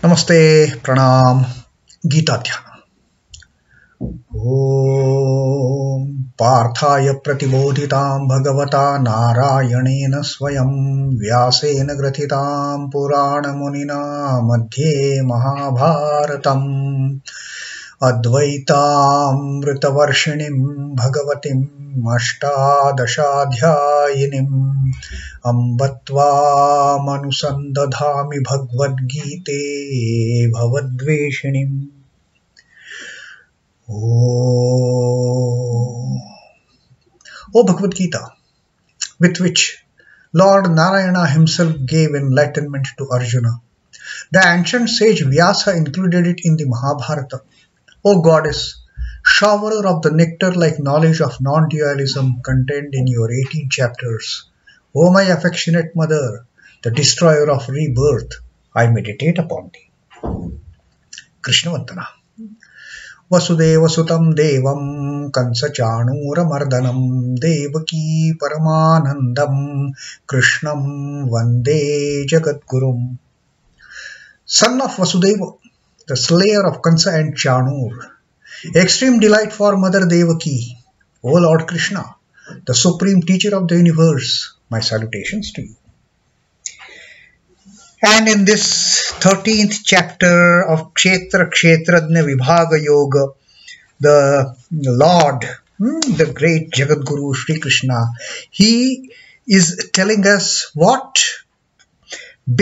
नमस्ते प्रणाम गीता ध्यान। ओम पार्थाय प्रतिबोधितां भगवता नारायणेन स्वयं व्यासेन ग्रथितां पुराणमुनिना मध्ये महाभारतम् अद्वैतामृतवर्षिणीं भगवतीम् अष्टादशाध्यायिनीम् अम्ब त्वामनुसन्दधामि भगवद्गीते भवद्वेषिणीम्। O Bhagavad Gita, with which Lord Narayana himself gave enlightenment to Arjuna, the ancient sage Vyasa included it in the Mahabharata. O Goddess, showerer of the nectar-like knowledge of non-dualism contained in your 18 chapters, O my affectionate mother, the destroyer of rebirth, I meditate upon thee. Krishna Vandana. Vasudeva Sutam Devam Kansa Chanuramardanam Devaki Paramanandam Krishnam Vande Jagadgurum. Son of Vasudeva, the slayer of Kansa and Chanur, extreme delight for Mother Devaki, O Lord Krishna, the supreme teacher of the universe, my salutations to you. And in this 13th chapter of Kshetra, Kshetradnya, Vibhag Yoga, the Lord, the great Jagadguru Sri Krishna, he is telling us what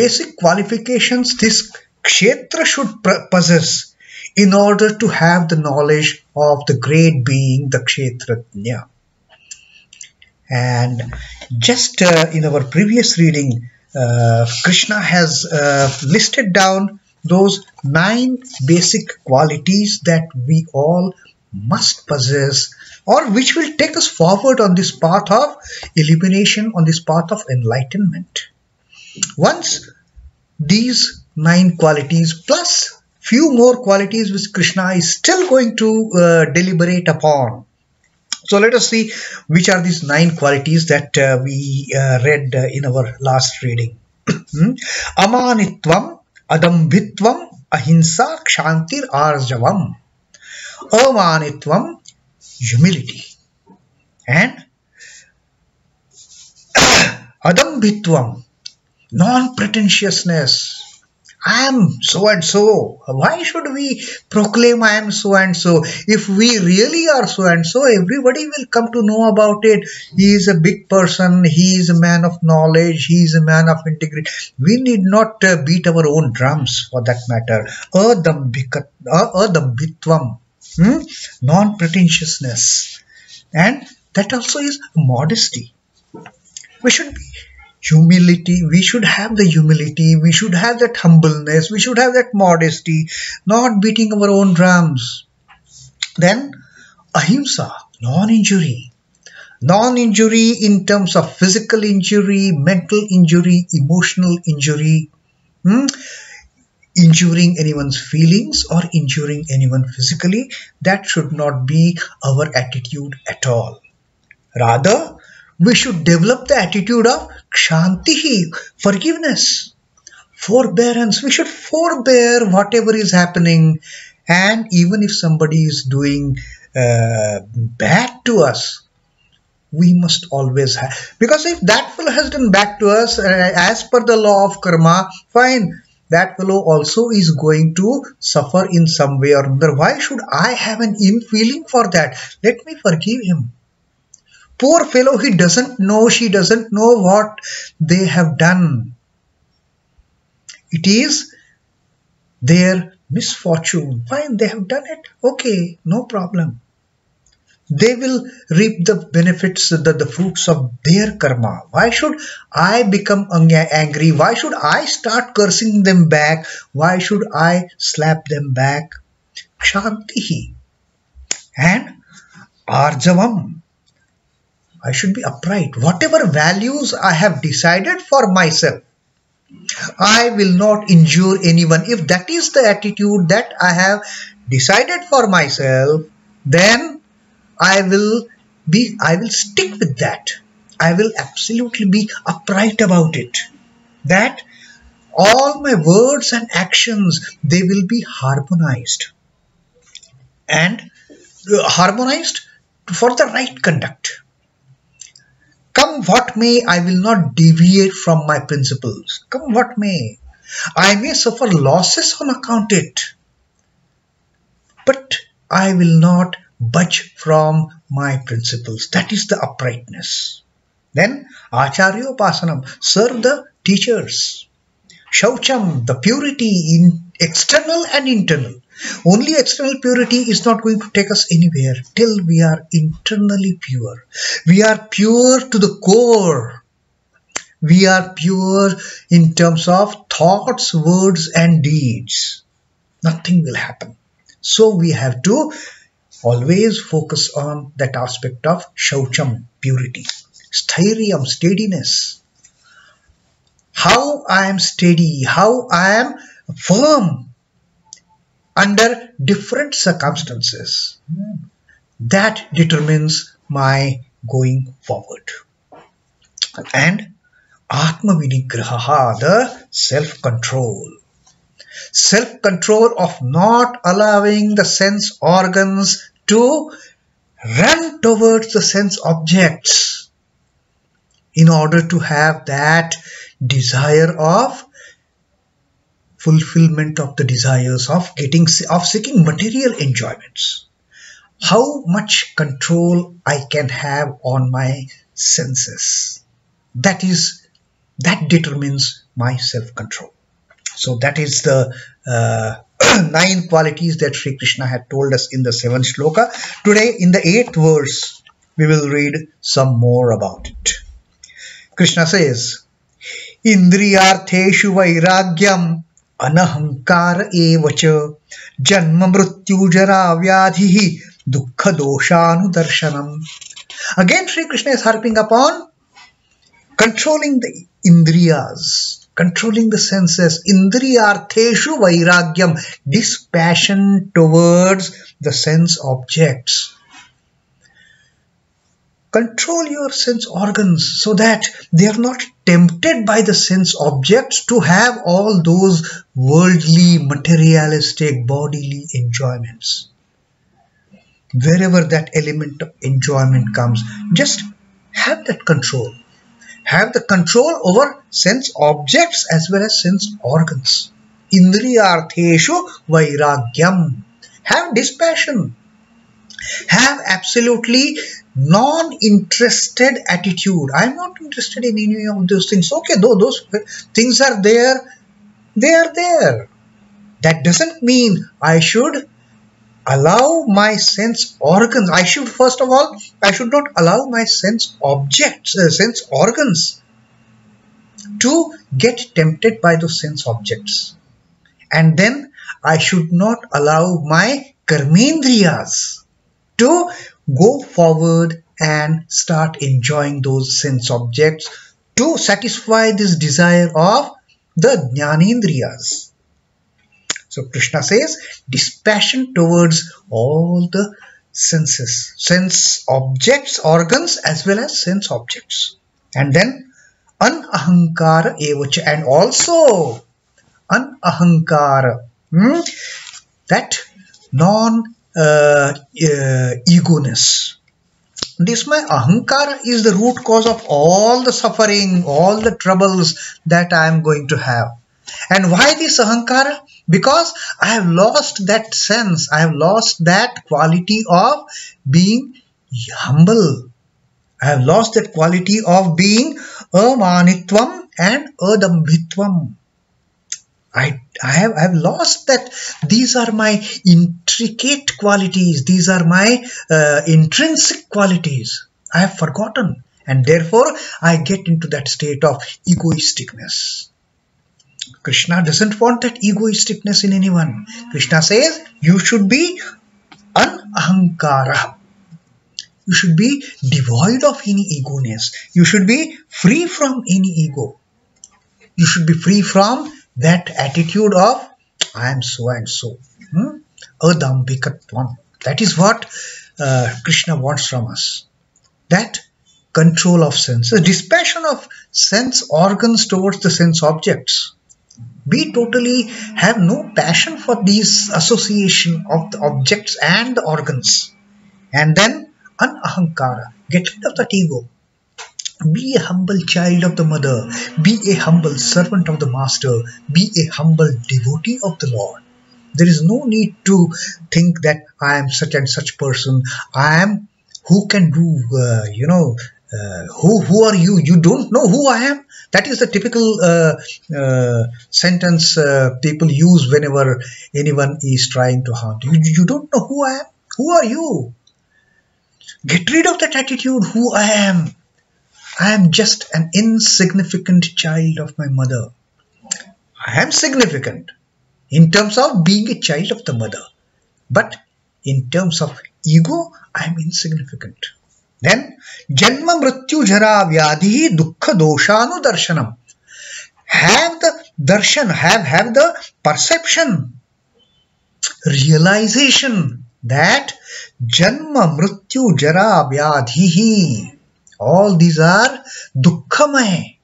basic qualifications this Kshetra should possess in order to have the knowledge of the great being, the Kshetradnya. And just in our previous reading, Krishna has listed down those 9 basic qualities that we all must possess, or which will take us forward on this path of illumination, on this path of enlightenment. Once these 9 qualities plus few more qualities which Krishna is still going to deliberate upon. So let us see which are these 9 qualities that we read in our last reading. Amanitvam, adambhitvam, ahimsa, kshantir, arjavam. Amanitvam, humility. And adambhitvam, non-pretentiousness. I am so and so. Why should we proclaim I am so and so? If we really are so and so, everybody will come to know about it. He is a big person. He is a man of knowledge. He is a man of integrity. We need not beat our own drums for that matter. Adambhitvam, non-pretentiousness. And that also is modesty. We should be humility, we should have the humility, we should have that humbleness, we should have that modesty, not beating our own drums. Then ahimsa, non-injury. Non-injury in terms of physical injury, mental injury, emotional injury, injuring anyone's feelings or injuring anyone physically, that should not be our attitude at all. Rather, we should develop the attitude of kshantihi, forgiveness, forbearance. We should forbear whatever is happening. And even if somebody is doing bad to us, we must always have. Because if that fellow has done bad to us, as per the law of karma, fine. That fellow also is going to suffer in some way or another. Why should I have an ill feeling for that? Let me forgive him. Poor fellow, he doesn't know, she doesn't know what they have done. It is their misfortune. Fine, they have done it. Okay, no problem. They will reap the benefits, the fruits of their karma. Why should I become angry? Why should I start cursing them back? Why should I slap them back? Kshantihi. And arjavam. I should be upright. Whatever values I have decided for myself, I will not injure anyone. If that is the attitude that I have decided for myself, then I will stick with that. I will absolutely be upright about it. That all my words and actions, they will be harmonized. And harmonized for the right conduct. Come what may, I will not deviate from my principles. Come what may. I may suffer losses on account of it, but I will not budge from my principles. That is the uprightness. Then Acharyopasanam, serve the teachers. Shaucham, the purity in external and internal. Only external purity is not going to take us anywhere till we are internally pure. We are pure to the core. We are pure in terms of thoughts, words and deeds. Nothing will happen. So we have to always focus on that aspect of shaucham, purity. Sthairiyam, steadiness. How I am steady, how I am firm under different circumstances. That determines my going forward. And Atma Vinigraha, the self-control. Self-control of not allowing the sense organs to run towards the sense objects in order to have that desire of fulfillment of the desires of seeking material enjoyments. How much control I can have on my senses. That determines my self-control. So that is the 9 qualities that Sri Krishna had told us in the 7th shloka. Today in the 8th verse we will read some more about it. Krishna says, indriyārtheṣu vairāgyamanahaṅkāra evaca janmamṛtyujarāvyādhiduḥkhadoṣānudarśanam. Again Sri Krishna is harping upon controlling the indriyas, controlling the senses. Indriyārtheṣu vairāgyam, dispassion towards the sense objects. Control your sense organs so that they are not tempted by the sense objects to have all those worldly, materialistic, bodily enjoyments. Wherever that element of enjoyment comes, just have that control. Have the control over sense objects as well as sense organs. Indriyārtheṣu vairāgyam. Have dispassion. Have absolutely non-interested attitude. I am not interested in any of those things. Okay, though those things are there, they are there. That doesn't mean I should allow my sense organs. I should not allow my sense objects, sense organs to get tempted by those sense objects. And then I should not allow my karmendriyas to go forward and start enjoying those sense objects to satisfy this desire of the jnanendriyas. So Krishna says dispassion towards all the senses, sense objects, organs as well as sense objects. And then anahaṅkāra evaca, and also anahaṅkāra, that non-egoness. This my ahaṅkāra is the root cause of all the suffering, all the troubles that I am going to have. And why this ahaṅkāra? Because I have lost that sense, I have lost that quality of being humble. I have lost that quality of being amanitvam and adambhitvam. I have lost that. These are my intricate qualities. These are my intrinsic qualities. I have forgotten, and therefore I get into that state of egoisticness. Krishna doesn't want that egoisticness in anyone. Krishna says you should be anahaṅkāra. You should be devoid of any egoness. You should be free from any ego. You should be free from that attitude of I am so and so. Adambhikatvam. That is what Krishna wants from us. That control of senses, dispassion of sense organs towards the sense objects. We totally have no passion for these association of the objects and the organs. And then anahaṅkāra, get rid of that ego. Be a humble child of the mother. Be a humble servant of the master. Be a humble devotee of the Lord. There is no need to think that I am such and such person. I am who can do, who are you? You don't know who I am? That is the typical sentence people use whenever anyone is trying to harm you. You don't know who I am? Who are you? Get rid of that attitude, who I am. I am just an insignificant child of my mother. I am significant in terms of being a child of the mother. But in terms of ego, I am insignificant. Then, janmamṛtyujarāvyādhiduḥkhadoṣānudarśanam. Have the darshan, have the perception, realization that janmamṛtyujarāvyādhihi. All these are dukkhamaya.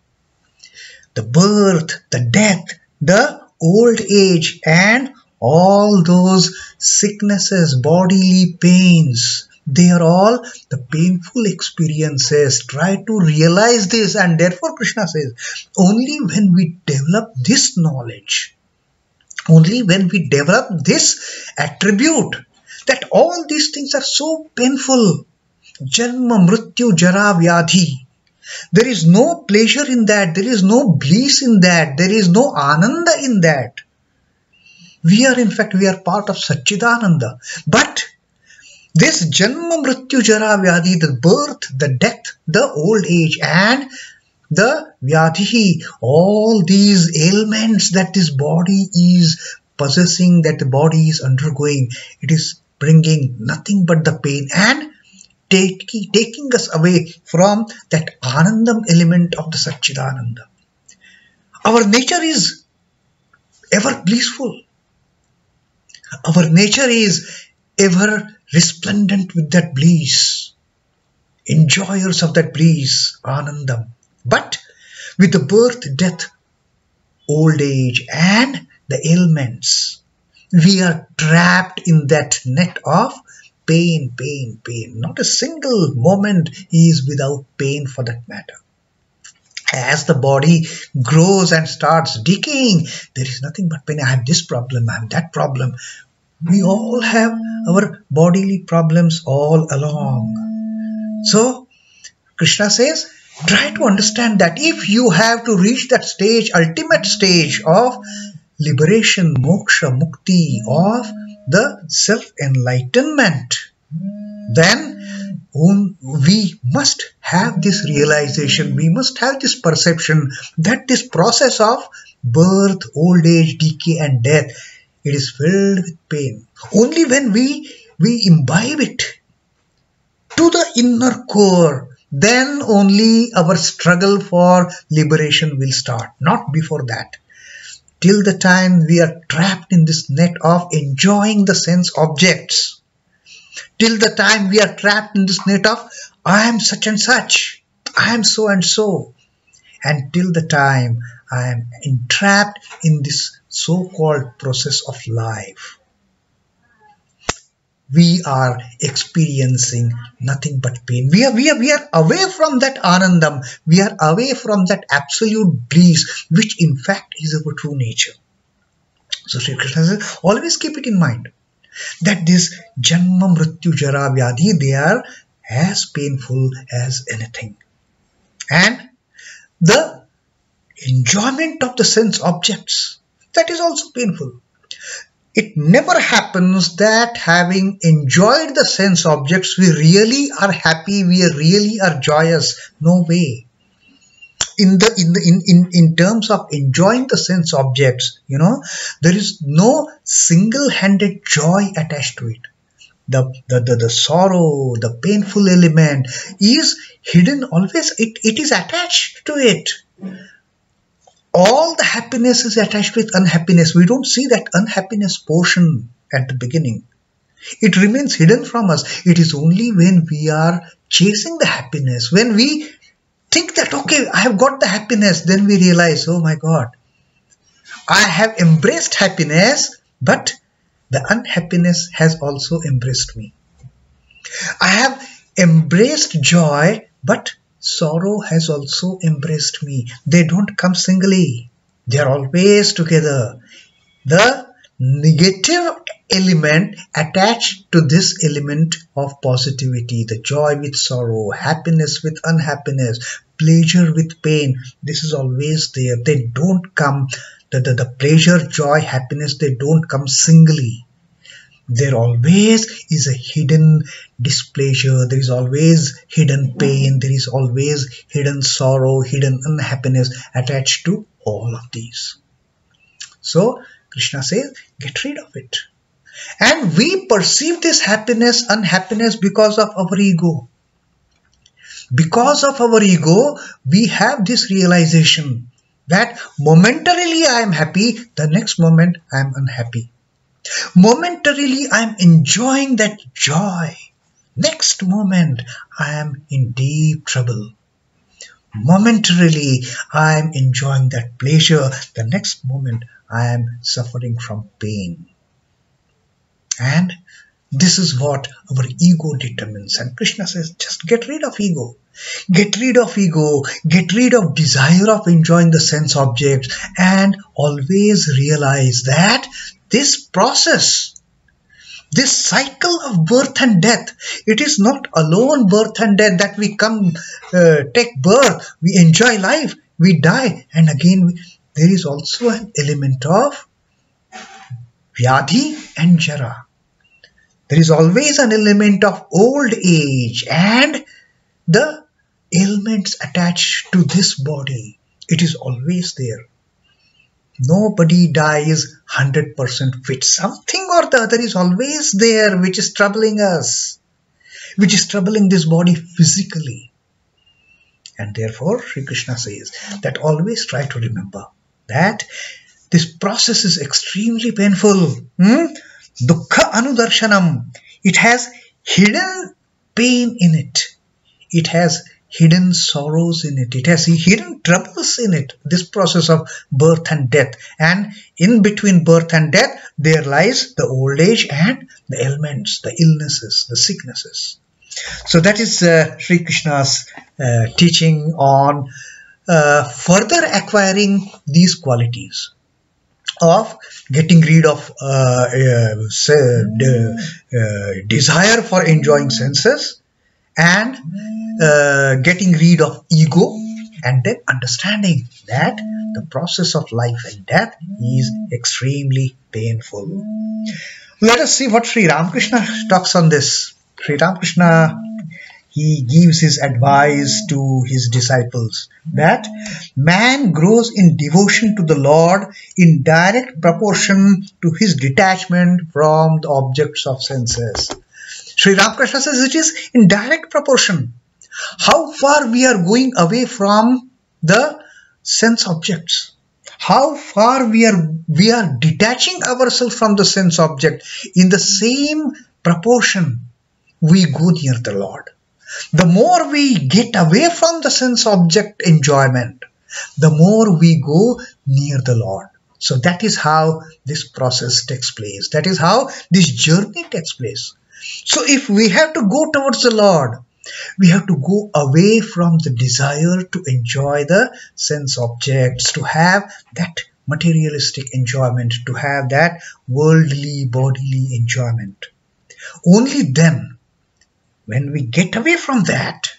The birth, the death, the old age, and all those sicknesses, bodily pains, they are all the painful experiences. Try to realize this, and therefore Krishna says, only when we develop this knowledge, only when we develop this attribute, that all these things are so painful. Janmamṛtyujarāvyādhi. There is no pleasure in that. There is no bliss in that. There is no ananda in that. We are part of Satchidananda. But this janmamṛtyujarāvyādhi, the birth, the death, the old age, and the vyādhihi, all these ailments that this body is possessing, that the body is undergoing, it is bringing nothing but the pain and taking us away from that anandam element of the Satchidananda. Our nature is ever blissful. Our nature is ever resplendent with that bliss, enjoyers of that bliss, anandam. But with the birth, death, old age, and the ailments, we are trapped in that net of pain, pain, pain. Not a single moment is without pain for that matter. As the body grows and starts decaying, there is nothing but pain. I have this problem, I have that problem. We all have our bodily problems all along. So, Krishna says, try to understand that if you have to reach that stage, ultimate stage of liberation, moksha, mukti, of the self-enlightenment, then we must have this realization, we must have this perception that this process of birth, old age, decay and death, it is filled with pain. Only when we imbibe it to the inner core, then only our struggle for liberation will start, not before that. Till the time we are trapped in this net of enjoying the sense objects, till the time we are trapped in this net of I am such and such, I am so and so, and till the time I am entrapped in this so-called process of life, we are experiencing nothing but pain. We are away from that anandam. We are away from that absolute bliss, which in fact is our true nature. So Sri Krishna says, always keep it in mind that this janmamṛtyujarāvyādhi, they are as painful as anything. And the enjoyment of the sense objects, that is also painful. It never happens that having enjoyed the sense objects, we really are happy, we really are joyous. No way. In terms of enjoying the sense objects, there is no single-handed joy attached to it. The sorrow, the painful element is hidden always. It is attached to it. All the happiness is attached with unhappiness. We don't see that unhappiness portion at the beginning. It remains hidden from us. It is only when we are chasing the happiness, when we think that, okay, I have got the happiness, then we realize, oh my God, I have embraced happiness, but the unhappiness has also embraced me. I have embraced joy, but sorrow has also embraced me. They don't come singly. They are always together. The negative element attached to this element of positivity, the joy with sorrow, happiness with unhappiness, pleasure with pain, this is always there. They don't come, the pleasure, joy, happiness, they don't come singly. There always is a hidden displeasure, there is always hidden pain, there is always hidden sorrow, hidden unhappiness attached to all of these. So Krishna says, get rid of it. And we perceive this happiness, unhappiness because of our ego. Because of our ego, we have this realization that momentarily I am happy, the next moment I am unhappy. Momentarily I am enjoying that joy. Next moment I am in deep trouble. Momentarily I am enjoying that pleasure. The next moment I am suffering from pain. And this is what our ego determines. And Krishna says, just get rid of ego. Get rid of ego. Get rid of desire of enjoying the sense objects. And always realize that this process, this cycle of birth and death, it is not alone birth and death that we come, take birth, we enjoy life, we die, and again there is also an element of vyadhi and jara. There is always an element of old age and the ailments attached to this body. It is always there. Nobody dies 100% fit. Something or the other is always there which is troubling us, which is troubling this body physically. And therefore, Sri Krishna says that always try to remember that this process is extremely painful. Dukkhanudarśanam. It has hidden pain in it. It has hidden sorrows in it. It has hidden troubles in it. This process of birth and death. And in between birth and death, there lies the old age and the ailments, the illnesses, the sicknesses. So that is Sri Krishna's teaching on further acquiring these qualities of getting rid of desire for enjoying senses and getting rid of ego, and then understanding that the process of life and death is extremely painful. Let us see what Sri Ramakrishna talks on this. Sri Ramakrishna, he gives his advice to his disciples that man grows in devotion to the Lord in direct proportion to his detachment from the objects of senses. Sri Ramakrishna says it is in direct proportion. How far we are going away from the sense objects. How far we are detaching ourselves from the sense object. In the same proportion, we go near the Lord. The more we get away from the sense object enjoyment, the more we go near the Lord. So that is how this process takes place. That is how this journey takes place. So if we have to go towards the Lord, we have to go away from the desire to enjoy the sense objects, to have that materialistic enjoyment, to have that worldly, bodily enjoyment. Only then, when we get away from that,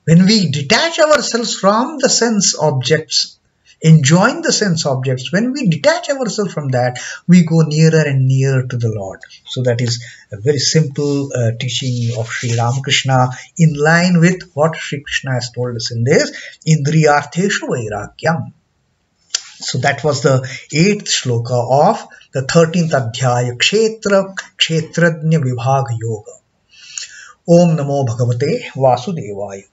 when we detach ourselves from the sense objects, enjoying the sense objects, when we detach ourselves from that, we go nearer and nearer to the Lord. So that is a very simple teaching of Sri Ramakrishna, in line with what Sri Krishna has told us in this indriyārtheṣu vairāgyam. So that was the 8th shloka of the 13th adhyaya, Kshetradnya Vibhag Yoga. Om Namo Bhagavate Vasudevaya.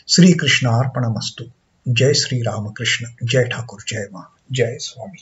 Sri Krishna Arpanamastu. Jai Sri Ramakrishna. Jai Thakur. Jai Ma. Jai Swami.